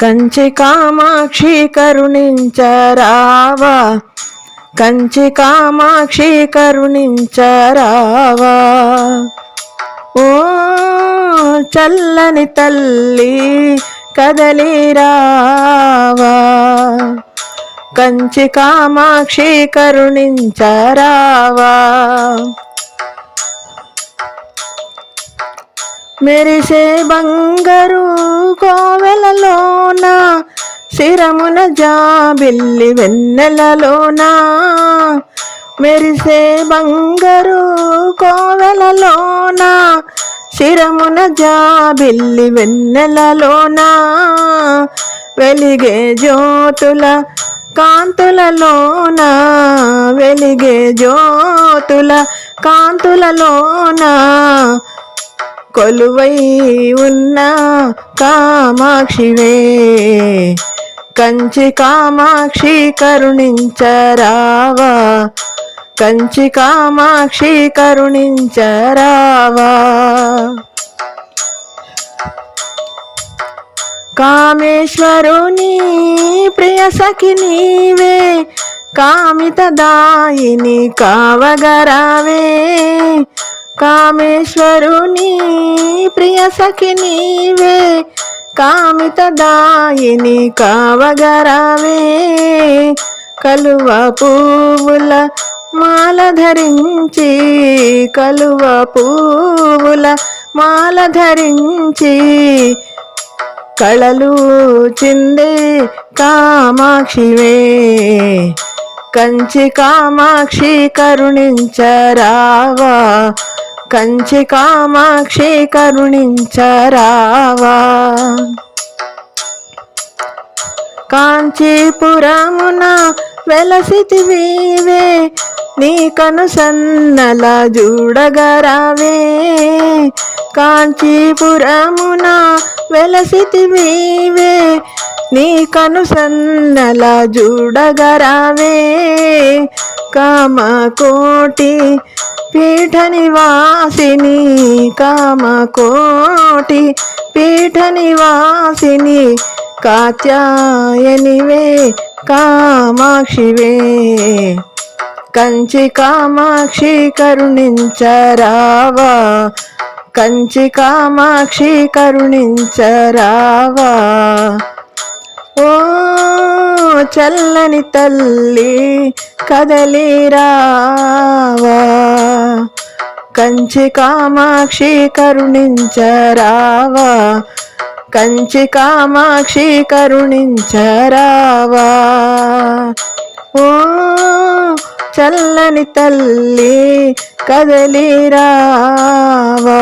కంచి కామాక్షి కరుణించరావా, కంచి కామాక్షి కరుణించరావా. ఓ చల్లని తల్లి కదలిరావా, కంచి కామాక్షి కరుణించరావా. మెరిసే బంగారు కోవెలలోన శిరమున జాబిల్లి వెన్నెలలోన, మెరిసే బంగారు కోవెలలోన శిరమున జాబిల్లి వెన్నెలలోన, వెలిగే జ్యోతుల కాంతులలోన, వెలిగే జ్యోతుల కాంతులలోన కొలువై ఉన్న కామాక్షివే, కంచి కామాక్షి కరుణించరావా, కంచి కామాక్షి కరుణించరావా. కామేశ్వరుని ప్రియ సఖి నీవే, కామితదాయిని కావగరావే. కామేశ్వరుని ప్రియ సఖి నీవే, కామితదాయిని కావగరావే. కలువ పువ్వుల మాల ధరించి, కలువ పువ్వుల మాల ధరించి కళలు చిందే కామాక్షివే, కంచి కామాక్షి కరుణించరావా, కంచి కామాక్షి కరుణించరావా. కాంచీపురమున వెలసితివీవే, నీ కనుసన్నల జూడగరావే. కాంచీపురమున వెలసితివీవే, నీ కనుసన్నల జూడగరావే. కామకోటి పీఠ నివాసిని, కామకోటి పీఠ నివాసిని కాత్యాయనివే కామాక్షివే, కంచి కామాక్షి కరుణించరావా, కంచి కామాక్షి కరుణించరావా. ఓ చల్లని తల్లి కదలిరావా, కంచి కామాక్షి కరుణించరావా, కంచి కామాక్షి కరుణించరావా. ఓ చల్లని తల్లి కదలిరావా.